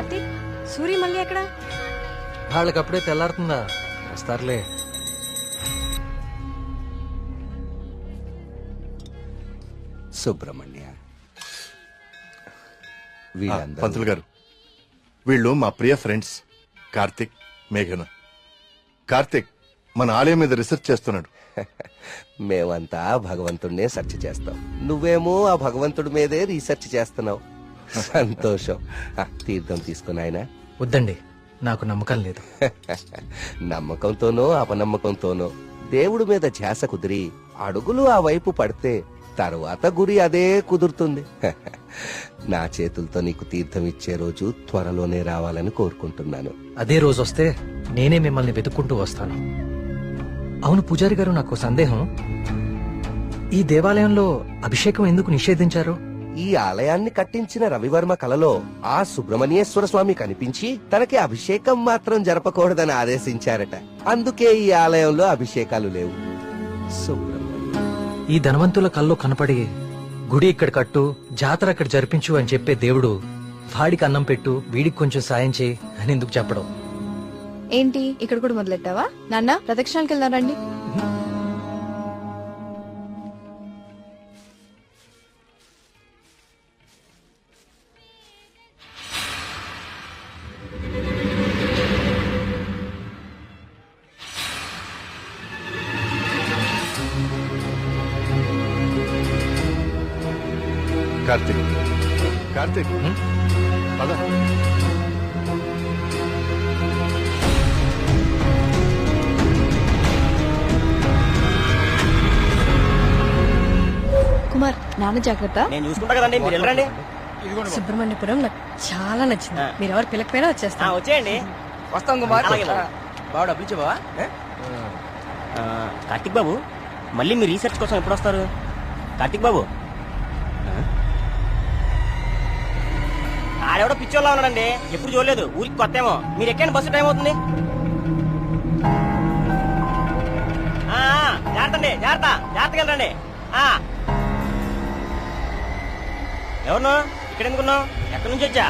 కార్తీక్, సూరి మళ్ళీ ఎక్కడ? వాళ్ళకి అప్పుడే తెల్లారుతుందా? వస్తారులే. సుబ్రహ్మణ్య, పంతులు గారు, వీళ్ళు మా ప్రియ ఫ్రెండ్స్ కార్తిక్, మేఘన. కార్తిక్ మన ఆలయం మీద రీసెర్చ్ చేస్తున్నాడు. మేమంతా భగవంతుడినే సెర్చ్ చేస్తాం, నువ్వేమో ఆ భగవంతుడి మీదే రీసెర్చ్ చేస్తున్నావు. సంతోషం. తీర్థం తీసుకుని ఆయన. వద్దండి, నాకు నమ్మకం లేదు. నమ్మకంతోనో అపనమ్మకంతోనో దేవుడి మీద ధ్యాస కుదిరి అడుగులు ఆ వైపు పడితే తరువాత గురి అదే కుదురుతుంది. నా చేతులతో నీకు తీర్థం ఇచ్చే రోజు త్వరలోనే రావాలని కోరుకుంటున్నాను. అదే రోజు వస్తే నేనే మిమ్మల్ని వెతుక్కుంటూ వస్తాను. అవును పూజారి గారు, నాకు సందేహం. ఈ దేవాలయంలో అభిషేకం ఎందుకు నిషేధించారు? ఈ ఆలయాన్ని కట్టించిన రవివర్మ కలలో ఆ సుబ్రహ్మణ్యేశ్వర స్వామి కనిపించి తనకి అభిషేకం మాత్రం జరపకూడదని ఆదేశించారట. అందుకే ఈ ఆలయంలో అభిషేకాలు లేవు. ఈ ధనవంతుల కల్లో కనపడి గుడి ఇక్కడ కట్టు, జాతర అక్కడ జరిపించు అని చెప్పే దేవుడు వాడికి అన్నం పెట్టు, వీడికి కొంచెం సాయం చేయి అని ఎందుకు చెప్పడం? ఏంటి ఇక్కడ కూడా మొదలెట్టావా? నాన్న ప్రదక్షిణానికి వెళ్దారండి. కార్తిక్, కార్తిక్, పద. కుమార్, నాన్న జాగ్రత్త. నేను చూసుకుంటా కదండి, మీరు వెళ్ళండి. సుబ్రహ్మణ్యపురం నాకు చాలా నచ్చింది. మీరు ఎవరు పిల్లకపోయినా వచ్చేస్తా. వచ్చేయండి. వస్తాం కుమార్. అలాగే బాబు. బావ డబ్బులు ఇచ్చావా? కార్తిక్ బాబు, మళ్ళీ మీ రీసెర్చ్ కోసం ఎప్పుడు వస్తారు? కార్తిక్ బాబు, ఆడెవడో పిచ్చోళ్ళ ఉన్నాడండి, ఎప్పుడు చూడలేదు, ఊరికి కొత్త ఏమో. మీరు ఎక్కండి, బస్సు టైం అవుతుంది. జాగ్రత్త అండి, జాగ్రత్త, జాగ్రత్తగా రండి. ఎవరు ఇక్కడ ఎందుకున్నావు? ఎక్కడి నుంచి వచ్చా?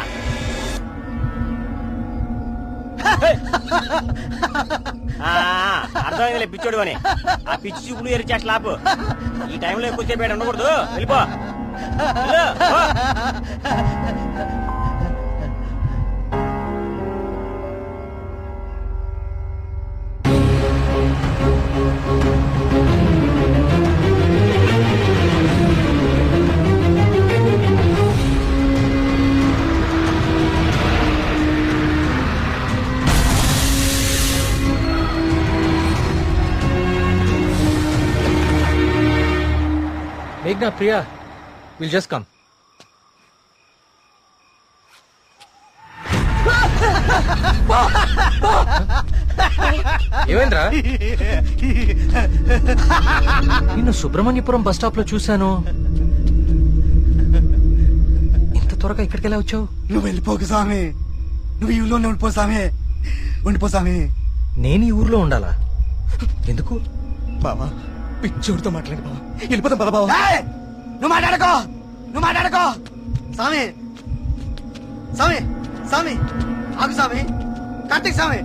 అర్థమైందిలే పిచ్చోడు అని. ఆ పిచ్చి చూపులు ఎరిచా స్లాప్. ఈ టైంలో ఎక్కువ సేపు ఉండకూడదు, వెళ్ళిపో. మేఘ్నా, ప్రియా, విల్ జస్ట్ కమ్. ఏమైందిరా? నిన్ను సుబ్రహ్మణ్యపురం బస్ స్టాప్ లో చూశాను. ఇంత త్వరగా ఇక్కడికి ఎలా వచ్చావు? నువ్వు వెళ్ళిపోకు స్వామి, నువ్వు ఈ ఊళ్ళోనే ఉండిపో స్వామి, ఉండిపో స్వామి. నేను ఈ ఊర్లో ఉండాలా? ఎందుకు? బావా, పిచ్చోడితో మాట్లాడు బావా, వెళ్ళిపోతాం పద బావా. నువ్వు మాట్లాడుకో, నువ్వు మాట్లాడుకో. స్వామి, స్వామి, స్వామి, ఆగు స్వామి. కార్తీక్ స్వామి,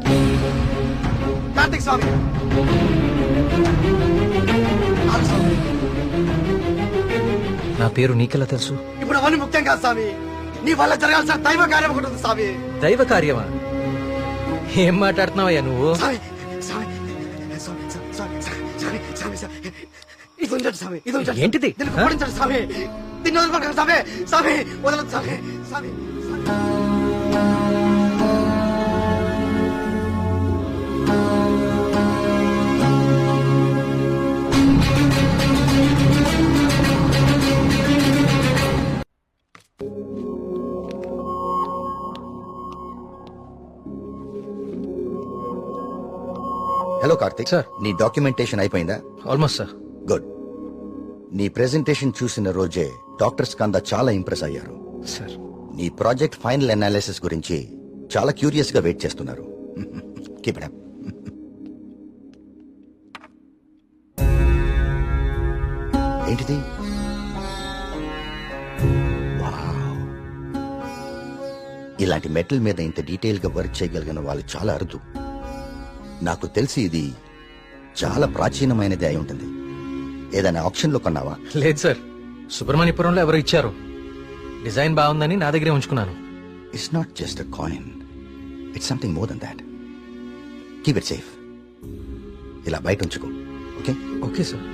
కార్తీక్ స్వామి, ఆగు స్వామి. నా పేరు నీకెలా తెలుసు? ఇప్పుడు అవన్నీ ముఖ్యం కాదు స్వామి, నీ వల్ల జరగాల్సిన దైవ కార్యం ఒకటి ఉంది స్వామి. దైవ కార్యమా? ఏం మాట్లాడుతున్నావయ్యా నువ్వు? స్వామి, స్వామి, స్వామి, స్వామి, స్వామి, స్వామి, స్వామి. ఇది ఉంచండి స్వామి, ఇది ఉంచండి. ఏంటిది? దీన్ని కుప్పడించండి స్వామి, దీన్ని వదలకండి స్వామి, స్వామి వదలదు స్వామి, స్వామి, స్వామి. Hello Karthik sir. నీ డాక్యుమెంటేషన్ అయిపోయిందా? Almost sir. గుడ్. నీ ప్రెజెంటేషన్ చూసిన రోజే డాక్టర్స్ కందా చాలా ఇంప్రెస్ అయ్యారు. సార్, నీ ప్రాజెక్ట్ ఫైనల్ అనాలిసిస్ గురించి చాలా క్యూరియస్ గా వెయిట్ చేస్తున్నారు. Keep it up. ఏంటిది? వావ్. ఇలాంటి మెటల్ మీద ఇంత డీటెయిల్ గా వర్క్ చేయగలిగిన వాళ్ళు చాలా అరుదు. నాకు తెలిసి ఇది చాలా ప్రాచీనమైనది అయి ఉంటుంది. ఏదైనా ఆప్షన్ లో కొన్నావా? లేదు సార్, సుబ్రహ్మణ్యపురంలో ఎవరు ఇచ్చారు. డిజైన్ బాగుందని నా దగ్గరే ఉంచుకున్నాను. It's not just a coin, it's something more than that. Keep it safe. ఇలా బయట ఉంచుకో. Okay? Okay sir.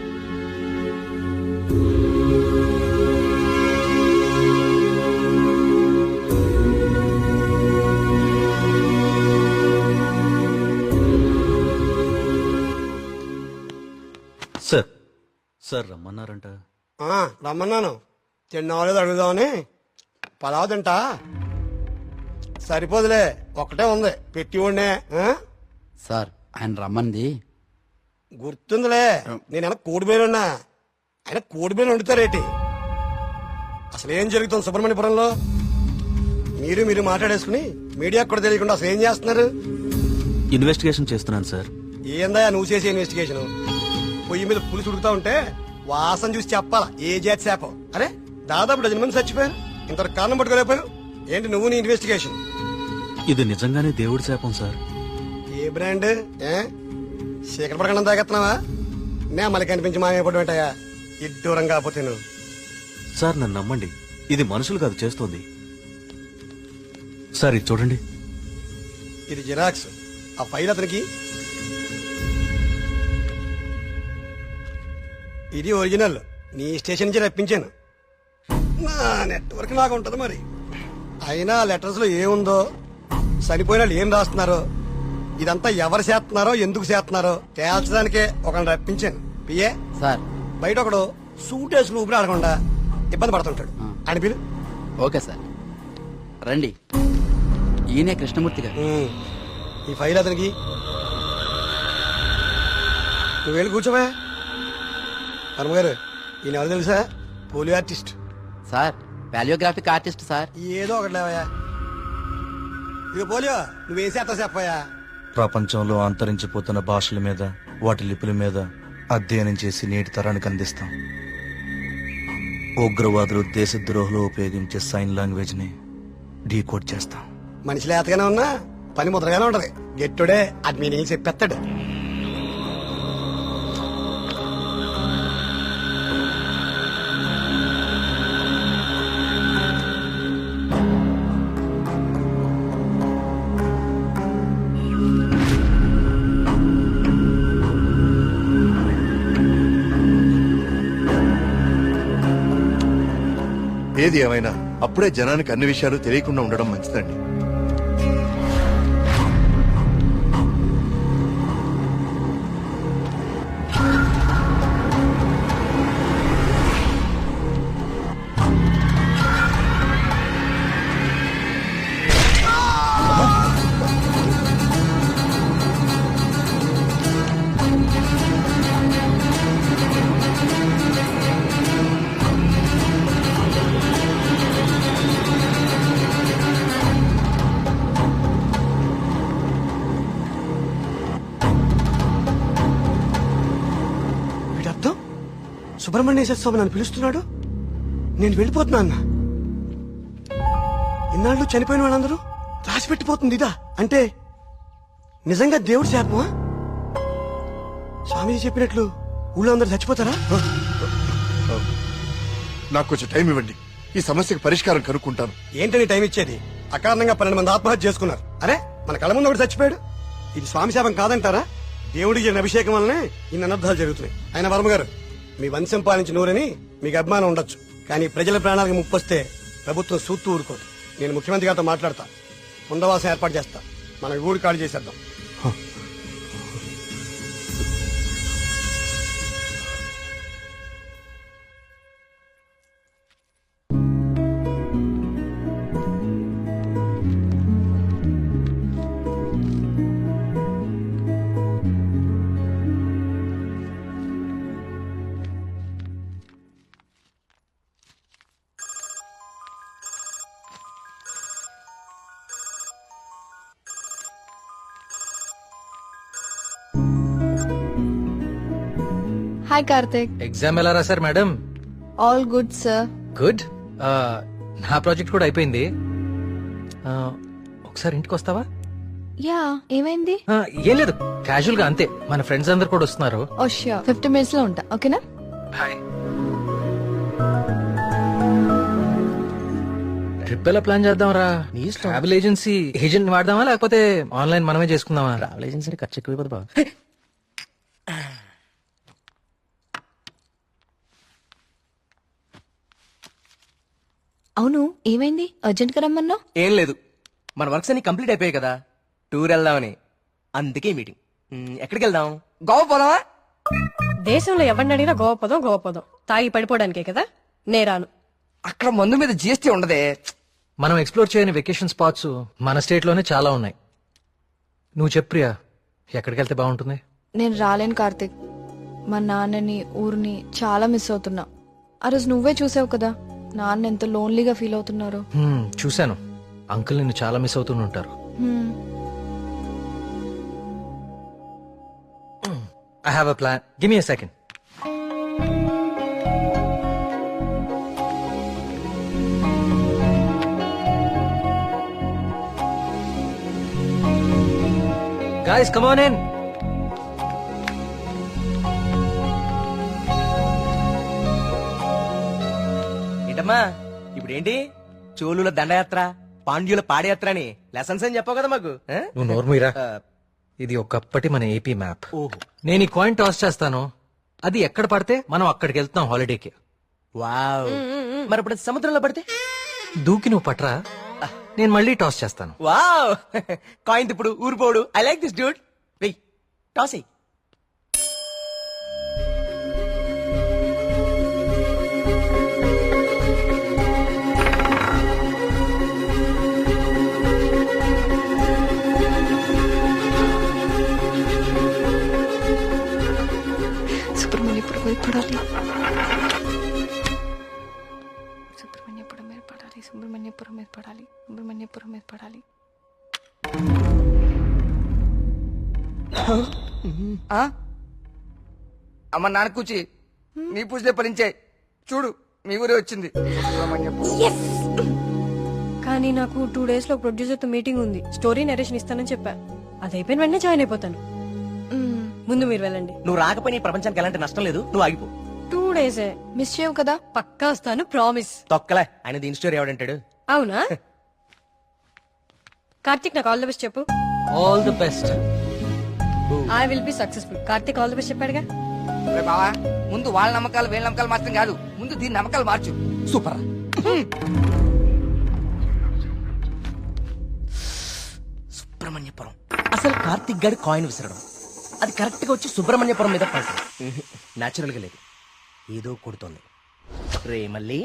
Sir sir రమ్మన్నారంట. రమ్మన్నాను. తిన్నావాలేదు అడుగుదామని. పలావ్ తింటా. సరిపోదులే, ఒక్కటే ఉంది పెట్టి ఉండే. సార్ ఆయన రమ్మంది. గుర్తుందిలే, నేను కోడిబేనున్నా. ఆయన కోడిబేను వండుతారేటి? అసలు ఏం జరుగుతుంది సుబ్రహ్మణ్యపురంలో? మీరు మాట్లాడేసుకుని మీడియాకు కూడా తెలియకుండా అసలు ఏం చేస్తున్నారు? ఇన్వెస్టిగేషన్ చేస్తున్నాను సార్. ఏందా నువ్వు చేసే ఇన్వెస్టిగేషన్? పొయ్యి మీద పులుసు ఉడుకుతా ఉంటే వాసన చూసి చెప్పాలా ఏ జాతి శాపం? అరే దాదాపు 10 మంది చచ్చిపోయారు, ఇంతవరకు కారణం పట్టుకోలేకపోయావు. ఏంటి నువ్వు నీ ఇన్వెస్టిగేషన్? ఇది నిజంగానే దేవుడి శాపం సార్. ఏ బ్రాండ్? శేఖర పడకుండా తాగెత్తున్నావా? నే మళ్ళీ కనిపించి మాయపడి ఉంటాయా ఇడ్డూరం కాకపోతే నువ్వు. సార్ నన్ను నమ్మండి, ఇది మనుషులు కాదు చేస్తోంది. సార్ ఇది చూడండి. ఇది జిరాక్స్. ఆ ఫైల్ అతనికి. ఇది ఒరిజినల్. నీ స్టేషన్ నుంచి రప్పించాను. నా నెట్వర్క్ నాకు ఉంటది మరి. అయినా లెటర్స్ లో ఏముందో, చనిపోయిన వాళ్ళు ఏం రాస్తున్నారో, ఇదంతా ఎవరు చేస్తున్నారో ఎందుకు చేస్తున్నారో తేల్చడానికే ఒకరిని రప్పించాను. పిఏ సార్ బయట ఒకడు సూట్ వేసుకుని ఊపిరి ఆడకుండా ఇబ్బంది పడుతుంటాడు. ఆయన పిలు. ఓకే సార్ రండి. ఈయనే కృష్ణమూర్తి గారు. ఈ ఫైల్ అతనికి. నువ్వు వెళ్ళి కూర్చోవా. వర్మగారు, ఈయన ఎవరు తెలుసా? Polio artist. Sir paleographic artist sir. ఏదో ఒకటి లేవయా. ఇక పోలియో నువ్వేం చేస్తావు చెప్పయా. ప్రపంచంలో అంతరించిపోతున్న భాషల మీద, వాటి లిపుల మీద అధ్యయనం చేసి నేటి తరానికి అందిస్తాం. ఉగ్రవాదులు, దేశద్రోహులు ఉపయోగించే సైన్ లాంగ్వేజ్ ని డీకోడ్ చేస్తాం. మనిషి లేతగానే ఉన్నా పని ముద్రగానే ఉంటది. గెట్టుడే అది మీనింగ్ చెప్పేస్తాడు. ఏది ఏమైనా అప్పుడే జనానికి అన్ని విషయాలు తెలియకుండా ఉండడం మంచిదండి. వీడర్థం సుబ్రహ్మణ్యేశ్వర స్వామి నన్ను పిలుస్తున్నాడు. నేను వెళ్ళిపోతున్నా అన్న. ఇన్నాళ్ళు చనిపోయిన వాళ్ళందరూ రాసి పెట్టిపోతుంది ఇదా? అంటే నిజంగా దేవుడి శాపమా? స్వామీజీ చెప్పినట్లు ఊళ్ళో అందరూ చచ్చిపోతారా? నాకు కొంచెం టైం ఇవ్వండి, ఈ సమస్యకు పరిష్కారం కనుక్కుంటాను. ఏంటని టైం ఇచ్చేది? అకారణంగా 12 మంది ఆత్మహత్య చేసుకున్నారు. అరే మన కళ్ళ ముందు ఒకటి చచ్చిపోయాడు. ఇది స్వామి శాపం కాదంటారా? దేవుడికి జరిగిన అభిషేకం వల్లనే ఇన్ని అనర్థాలు జరుగుతున్నాయి. ఆయన వర్మ గారు, మీ వంశం పాలించి నూరని మీకు అభిమానం ఉండొచ్చు, కానీ ప్రజల ప్రాణాలకు ముప్పు వస్తే ప్రభుత్వం సూత్తు ఊరుకోదు. నేను ముఖ్యమంత్రి గారితో మాట్లాడతా, పునరావాసం ఏర్పాటు చేస్తా. మన ఊరు ఖాళీ చేసేద్దాం. హాయ్ కార్తిక్. ఎగ్జామ్ ఎలా రాశారు madam? All good sir. Good. నా ప్రాజెక్ట్ కూడా అయిపోయింది. ఒకసారి ఇంటికి వస్తావా? యా, ఏమైంది? ఏం లేదు, క్యాజువల్ గా అంతే. మన ఫ్రెండ్స్ అందరు కూడా వస్తున్నారు. ఓ ష్యూర్, 50 minutes లో ఉంటా. ఓకేనా? హాయ్. ట్రిప్ ఎలా ప్లాన్ చేద్దాం రా? ట్రావెల్ ఏజెన్సీ ఏజెంట్ వాడదామా లేకపోతే ఆన్లైన్ మనమే చేసుకుందామా? ట్రావెల్ ఏజెన్సీ ఖర్చు ఎక్కువ బాబు. అవును, ఏమైంది? అర్జెంట్ గా రమ్మన్నావు? ఏం లేదు, మన వర్క్స్ అన్ని కంప్లీట్ అయిపోయాయి కదా, టూర్ వెళ్దామని. అందుకే మీటింగ్. ఎక్కడికి వెళ్దాం? గోవా పోదామా? దేశంలో ఎవరిని అడిగినా గోవా పదం తాగి పడిపోవడానికే కదా. నేరాను. అక్కడ మందు మీద జిఎస్టీ ఉండదే. మనం ఎక్స్ప్లోర్ చేయని వెకేషన్ స్పాట్స్ మన స్టేట్ లోనే చాలా ఉన్నాయి. నువ్వు చెప్పు ప్రియా, ఎక్కడికి వెళ్తే బాగుంటుంది? నేను రాలేను కార్తిక్. మా నాన్నని ఊరిని చాలా మిస్ అవుతున్నా. ఆ రోజు నువ్వే చూసావు కదా నాన్న ఎంత లోన్లీగా ఫీల్ అవుతున్నారు. చూశాను, అంకుల్ నిన్ను చాలా మిస్ అవుతుంటారు. I have a plan, give me a second. Guys, come on in. ఏంటమ్మా ఇప్పుడు ఏంటి? చోళుల దండయాత్ర, పాండ్యుల పాదయాత్ర అని లెసన్స్ అని చెప్పావు కదా మాకు. నువ్వు నోర్మీరా. ఇది ఒకప్పటి మన ఏపీ మ్యాప్. ఓహో, నేను ఈ కాయిన్ టాస్ చేస్తాను, అది ఎక్కడ పడితే మనం అక్కడికి వెళ్తాం హాలిడేకి. వావ్. మరి ఇప్పుడు సముద్రంలో పడితే? దూకి నువ్వు పట్రా, నేను మళ్ళీ టాస్ చేస్తాను. వావ్. కాయిన్ ఇప్పుడు ఊరిపోడు. I like this dude. వెయ్, టాస్ ఎయ్. సుబ్రహ్మణ్యపురం మీద పడాలి. సుబ్రహ్మణ్యపురం మీద పడాలి. సుబ్రహ్మణ్యపురం మీద పడాలి. సుబ్రహ్మణ్యపురం మీద పడాలి. అమ్మ నాన్న కూచి నీ పూజలే ఫలించే. చూడు మీ ఊరే వచ్చింది. కానీ నాకు 2 days లో ప్రొడ్యూసర్ తో మీటింగ్ ఉంది. స్టోరీ నరేషన్ ఇస్తానని చెప్పా. అది అయిపోయిన వెంటనే జాయిన్ అయిపోతాను. ముందు మీరు వెళ్ళండి. నువ్వు రాకపోయినా ఈ ప్రపంచానికి ఎలాంటి నష్టం లేదు, నువ్వు ఆగిపో. 2 days మిస్ చేయవు కదా? పక్కా వస్తాను, ప్రామిస్. తొక్కలే, ఆయన దీని స్టోరీ ఎవడంటాడు? అవునా? కార్తిక్, నాకు ఆల్ ది బెస్ట్ చెప్పు. All the best. I will be successful. Karthik all the best చెప్పాడుగా. బావా, ముందు వాళ్ళ నమ్మకాలు వీళ్ళ నమ్మకాలు మాత్రం కాదు, ముందు దీని నమ్మకాలు మార్చు. సూపర్. సుబ్రహ్మణ్యపురం. అసలు కార్తిక్ గారి కాయిన్ విసరడం, అది కరెక్ట్ గా వచ్చి సుబ్రహ్మణ్యపురం మీద పడతాం. నాచురల్ గా లేదు, ఏదో కొడుతోంది. రే మళ్ళీ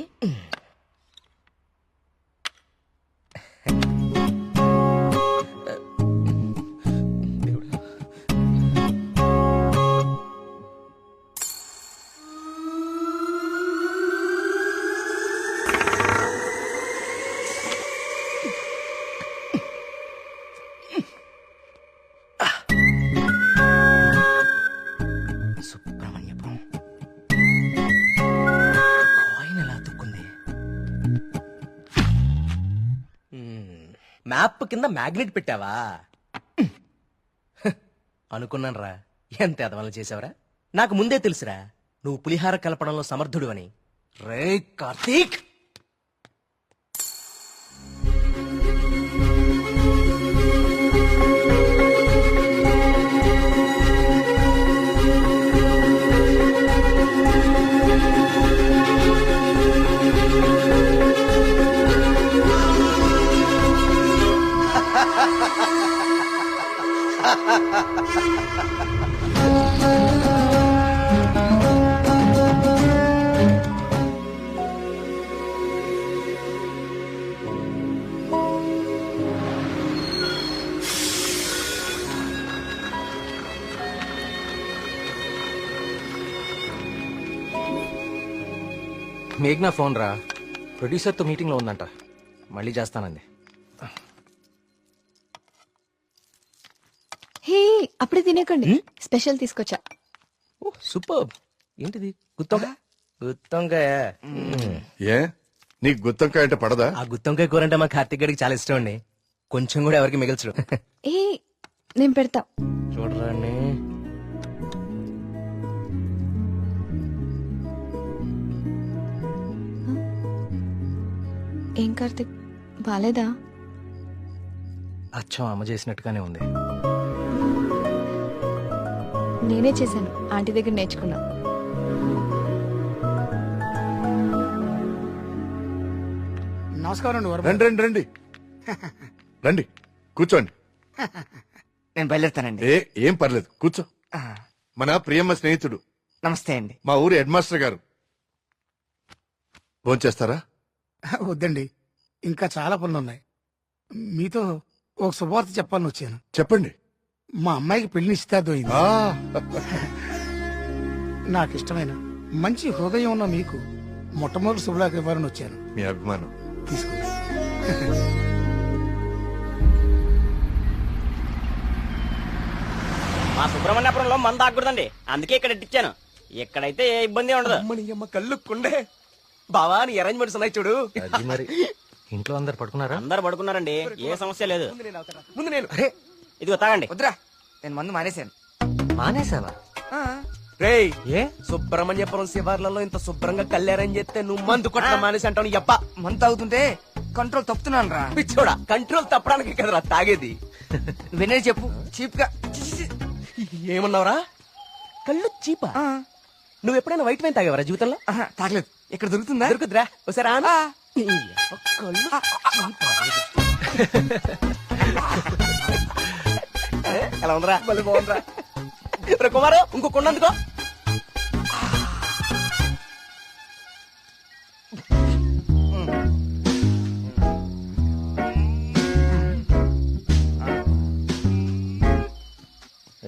సుబ్రహ్మణ్యపురం కాయిన్ ఎలా అతుక్కుంది? మ్యాప్ కింద మ్యాగ్నెట్ పెట్టావా? అనుకున్నాను రా, ఎంత ఎదవలు చేసావరా. నాకు ముందే తెలుసురా నువ్వు పులిహార కలపడంలో సమర్థుడు అని. రే కార్తీక్, మేఘ్నా ఫోన్ రా, ప్రొడ్యూసర్ తో మీటింగ్ లో ఉందంట, మళ్ళీ చేస్తానంది. హే, అప్పుడే తినేకండి, స్పెషల్ తీసుకొచ్చా. సూపర్. ఏంటిది? గుత్తొంకాయ. గుత్తొంకాయ. ఏ నీకు గుత్తొంకాయ అంటే పడదా? ఆ గుత్తొంకాయ కూర అంటే మా కార్తిక్ గడికి చాలా ఇష్టం అండి. కొంచెం కూడా ఎవరికి మిగల్చడు. ఏ నేను పెడతా. చూడరాండి. ఏం కార్తిక్ బాలేదా? అచ్చం అమ్మ చేసినట్టుగానే ఉంది. నేనే చేశాను, ఆంటీ దగ్గర నేర్చుకున్నా. నమస్కారం రండి రండి రండి రండి కూర్చోండి. నేను బయలుదేరుతానండి. ఏం పర్లేదు కూర్చో. మన ప్రియమ్మ స్నేహితుడు, నమస్తే అండి. మా ఊరి హెడ్ మాస్టర్ గారు. భోంచేస్తారా? వద్దండి, ఇంకా చాలా పనులున్నాయి. మీతో ఒక శుభవార్త చెప్పాలని వచ్చాను. చెప్పండి. మా అమ్మాయికి పెళ్లి నిశ్చితార్థం అయింది. ఆ, నాకు ఇష్టమైన మంచి హృదయం ఉన్న మీకు మొట్టమొదటి శుభలాక ఇవ్వాలని వచ్చాను. మీ అభిమానం. తీసుకోండి. మా సుబ్రహ్మణ్యపురంలో మంద ఆగకూడదండి, అందుకే ఇక్కడ ఇచ్చాను. ఇక్కడైతే ఏ ఇబ్బంది ఉండదు. అమ్మ కళ్ళు కుండే బావా, నీ అరేంజ్మెంట్స్ ఉన్నాయి చూడు. అది మరి ఇంట్లో అందరు పడుకున్నారా? అందరు పడుకున్నారండి, ఏ సమస్య లేదు. ముందు నేను ఇదిగో తాగండి. వద్దురా, నేను మందు మానేశాను. మానేసావా? రేయ్, ఏ సుబ్రహ్మణ్యపురం శివార్లలో ఇంత శుభ్రంగా కళ్యాణం చేస్తే నువ్వు మందు కొట్టడం మానేసి అంటావు. ఎప్ప మందు తాగుతుంటే కంట్రోల్ తప్పుతున్నాను రా. పిచ్చోడా, కంట్రోల్ తప్పడానికి కదరా తాగేది. వినే చెప్పు చీప్ గా. ఏమన్నావురా? కళ్ళు చీపా? నువ్వు ఎప్పుడైనా వైట్ వైన్ తాగేవరా జీవితంలో? తాగలేదు. ఇక్కడ దొరుకుతుందా? దొరుకుతురా? ఒకసారి ఆను. ఎలా ఉందిరా? మళ్ళీ బాగుందిరా. రే కుమారు, ఇంకో కొండందుకో.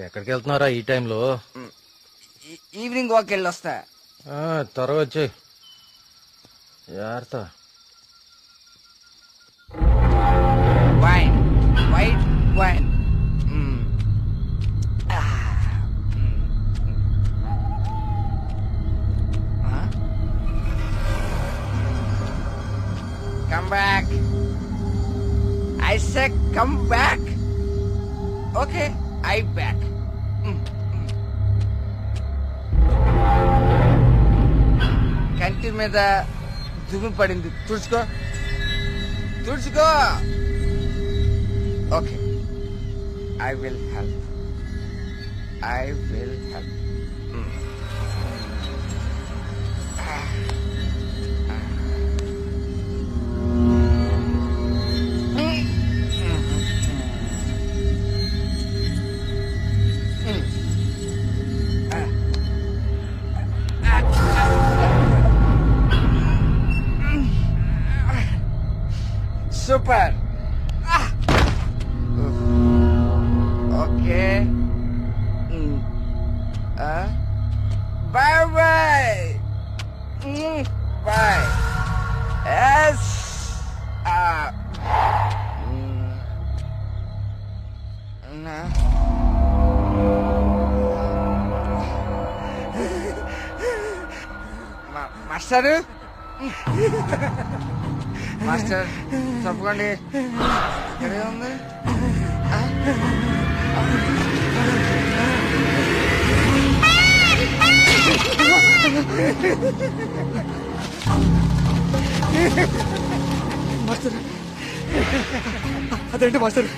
ఎక్కడికి వెళ్తున్నారా ఈ టైంలో? ఈవినింగ్ వాక్ వెళ్ళి వస్తా. త్వరగా వచ్చి జాగ్రత్త. Wine, white wine. Come back. I said come back. Okay, I back. కంటి మీద దుమ్ము పడింది, తుడుచుకో తుడుచుకో. Okay, I will help. I will help. Super. Okay. Bye bye. Bye. Yes. Master, master తప్పకండి. ఎక్కడే ఉంది? మాస్టర్, అదేంటి మాస్టర్?